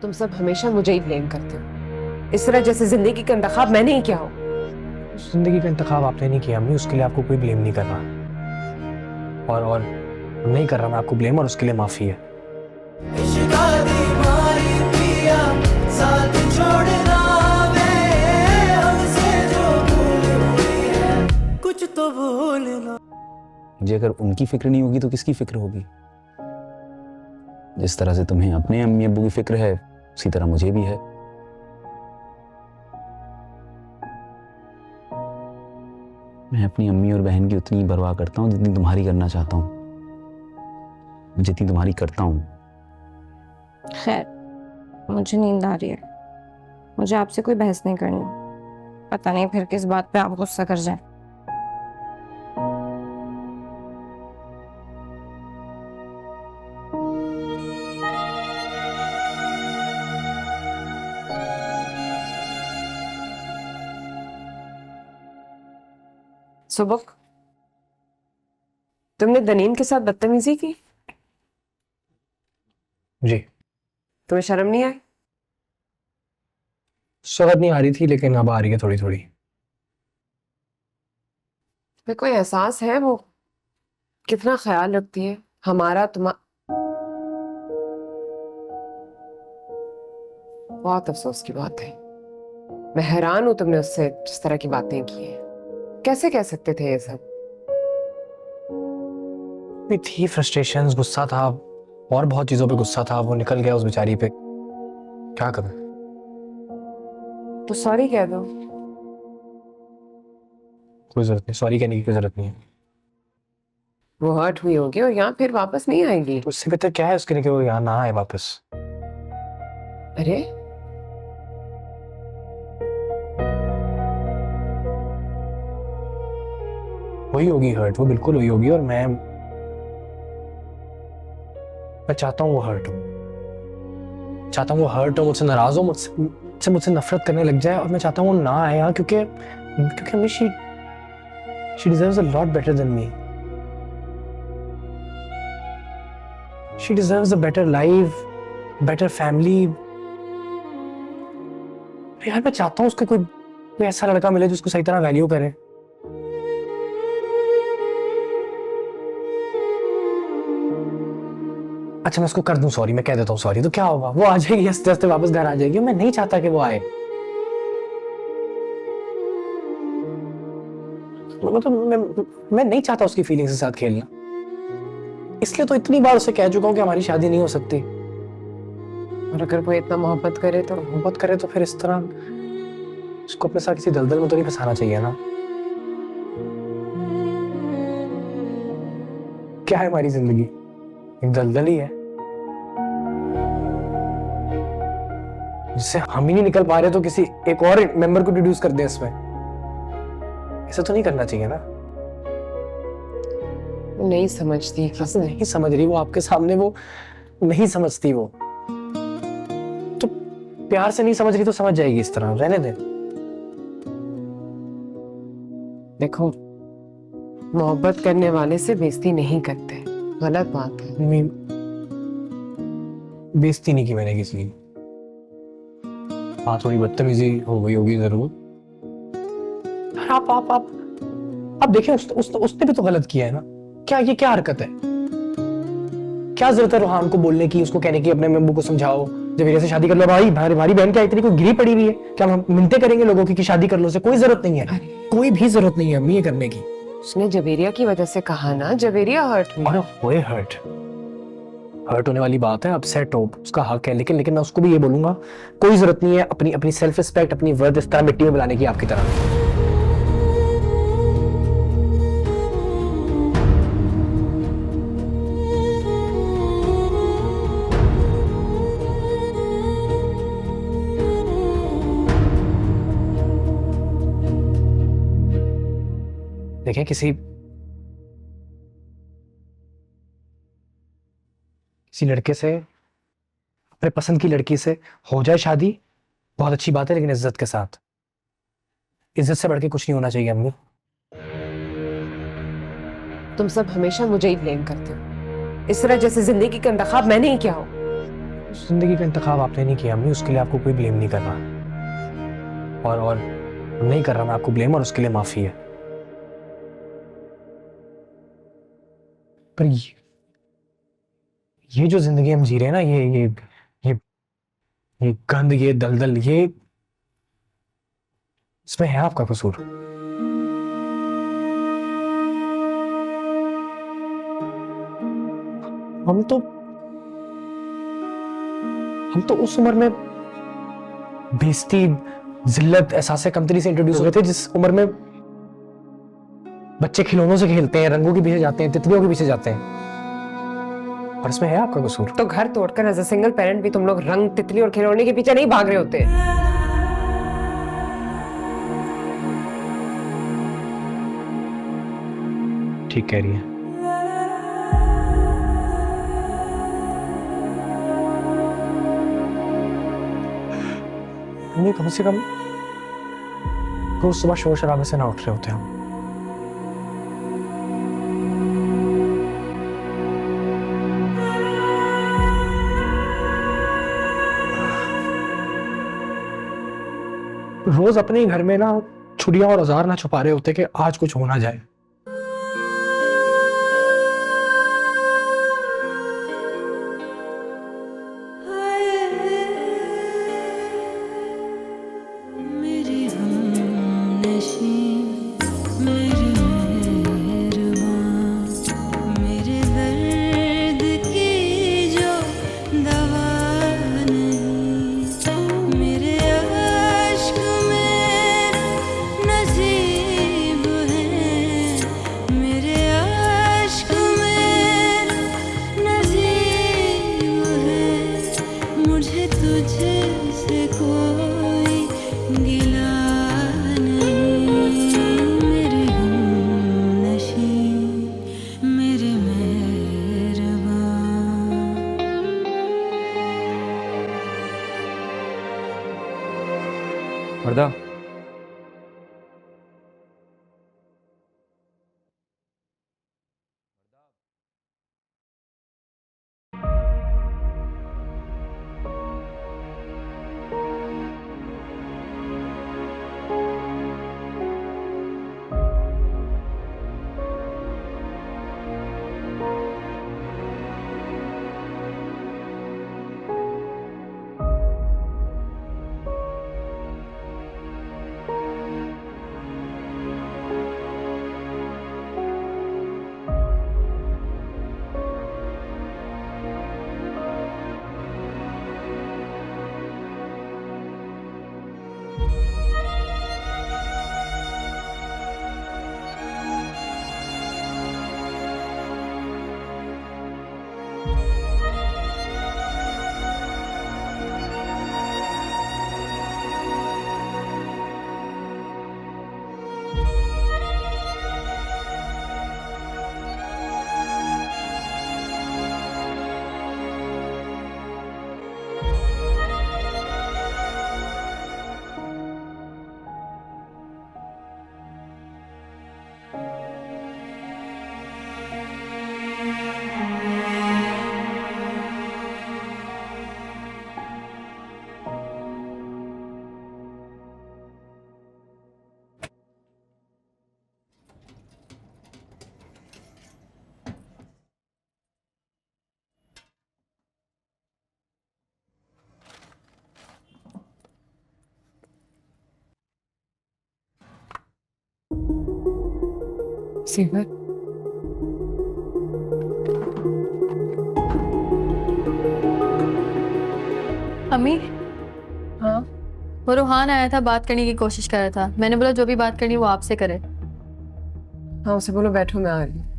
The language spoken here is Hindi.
तुम सब हमेशा मुझे ही ब्लेम करते हो, इस तरह जैसे जिंदगी का इंतखाब मैंने ही किया हो। जिंदगी का इंतखाब आपने नहीं किया अम्मी, उसके लिए आपको कोई ब्लेम नहीं कर रहा। और नहीं कर रहा मैं आपको ब्लेम, और उसके लिए माफी है। कुछ तो भूलना। मुझे अगर उनकी फिक्र नहीं होगी तो किसकी फिक्र होगी? जिस तरह से तुम्हें अपने अम्मी अब्बू की फिक्र है, उसी तरह मुझे भी है। मैं अपनी अम्मी और बहन की उतनी परवाह करता हूँ जितनी तुम्हारी करना चाहता हूँ, जितनी तुम्हारी करता हूँ। खैर, मुझे नींद आ रही है, मुझे आपसे कोई बहस नहीं करनी। पता नहीं फिर किस बात पे आप गुस्सा कर जाए। सुबक, तुमने दनीन के साथ बदतमीजी की? जी। तुम्हें शर्म नहीं आई? शौकत नहीं आ रही थी, लेकिन अब आ रही है थोड़ी थोड़ी। तुम्हें कोई एहसास है वो कितना ख्याल रखती है हमारा? बहुत अफसोस की बात है। मैं हैरान हूं तुमने उससे जिस तरह की बातें की हैं। कैसे कह सकते थे ये सब? भी थी फ्रस्ट्रेशंस, गुस्सा था, और बहुत चीजों पे गुस्सा था। वो निकल गया उस बेचारी पे, क्या करूं? तो सॉरी कह दो। कोई जरूरत नहीं, सॉरी कहने की कोई जरूरत नहीं है। वो हर्ट हुई होगी और यहाँ फिर वापस नहीं आएगी। उससे बेहतर क्या है उसके लिए कि वो यहाँ ना आए वापस। अरे वही होगी हर्ट, वो बिल्कुल वही होगी। और मैं चाहता हूँ वो हर्ट हो, चाहता हूँ वो हर्ट हो, मुझसे नाराज हो, मुझसे नफरत करने लग जाए। और मैं चाहता हूँ वो ना आए यहाँ, क्योंकि हमें she deserves a lot better than me. She deserves a better life, better family. यार मैं चाहता हूँ उसको कोई ऐसा लड़का मिले जो उसको सही तरह वैल्यू करे। अच्छा मैं उसको कर दूं सॉरी, मैं कह देता हूँ सॉरी, तो क्या होगा? वो आ जाएगी हंसते हंसते वापस घर आ जाएगी। मैं नहीं चाहता कि वो आए। मतलब मैं नहीं चाहता उसकी फीलिंग्स के साथ खेलना, इसलिए तो इतनी बार उसे कह चुका हूँ कि हमारी शादी नहीं हो सकती। और अगर वो इतना मोहब्बत करे तो फिर इस तरह उसको अपने साथ किसी दलदल में तो नहीं फंसाना चाहिए ना। क्या है हमारी जिंदगी? एक दलदल ही है जिससे हम ही नहीं निकल पा रहे, तो किसी एक और मेंबर को इंट्रोड्यूस कर दें इसमें। ऐसा तो नहीं करना चाहिए ना। वो नहीं समझती। किसी नहीं समझ रही वो आपके सामने, वो नहीं समझती। वो तो प्यार से नहीं समझ रही तो समझ जाएगी। इस तरह रहने दे। देखो, मोहब्बत करने वाले से बेइज्जती नहीं करते, गलत बात है। बेइज्जती नहीं की मैंने किसी की। हाँ थोड़ी बदतमीजी हो गई होगी जरूर। आप देखें, उसने भी तो गलत किया है ना। क्या ये क्या हरकत है? क्या जरूरत है रोहान को बोलने की, उसको कहने की अपने मेम्बू को समझाओ जब मेरे से शादी कर लो। भाई भारी बहन क्या इतनी कोई गिरी पड़ी हुई है? क्या हम मिन्नतें करेंगे लोगों की कि शादी कर लो? से कोई जरूरत नहीं है, कोई भी जरूरत नहीं है अम्मी ये करने की। उसने जवेरिया की वजह से कहा ना, जवेरिया हर्ट हुई। और वो हर्ट होने वाली बात है, अपसेट हो, उसका हक है। लेकिन मैं उसको भी ये बोलूंगा, कोई जरूरत नहीं है अपनी सेल्फ रिस्पेक्ट, अपनी वर्थ इस तरह मिट्टी में मिलाने की आपकी तरह। देखें किसी लड़के से, अपने पसंद की लड़की से हो जाए शादी, बहुत अच्छी बात है, लेकिन इज्जत के साथ। इज्जत से बढ़ के कुछ नहीं होना चाहिए अम्मी। तुम सब हमेशा मुझे ही ब्लेम करते हो, इस तरह जैसे जिंदगी का इंतखाब मैंने ही किया हो। जिंदगी का इंतखाब आपने नहीं किया अम्मी, उसके लिए आपको कोई ब्लेम नहीं करना। और नहीं कर रहा मैं आपको ब्लेम, और उसके लिए माफी है। पर ये जो जिंदगी हम जी रहे हैं ना, ये गंद, ये दलदल, ये इसमें है आपका कसूर। हम तो उस उम्र में बेइज्जती, जिल्लत, एहसास कमतरी से इंट्रोड्यूस हुए थे, जिस उम्र में बच्चे खिलौनों से खेलते हैं, रंगों के पीछे जाते हैं, तितलियों के पीछे जाते हैं। और इसमें है आपका कसूर। तो घर तोड़कर एज अ सिंगल पेरेंट भी तुम लोग रंग, तितली और खिलौने के पीछे नहीं भाग रहे होते। ठीक कह रही है। नहीं, कम से कम रोज सुबह शोर शराबे से ना उठ रहे होते हम। रोज अपने ही घर में ना छुरियां और औजार ना छुपा रहे होते कि आज कुछ हो ना जाए। मेरी हमनशी, मेरी मेहरबान, मेरे दर्द की जो दवा नहीं, मेरे अश्क में नसीब है, मेरे अश्क में नसीब है, मुझे तुझसे कोई गिला नहीं, मेरे हमनशी, मेरे मेहरबान। वर्दा, सीवर, अम्मी, हाँ वो रूहान आया था, बात करने की कोशिश कर रहा था। मैंने बोला जो भी बात करनी वो आपसे करे। हाँ, उसे बोलो बैठो, मैं आ रही हूँ।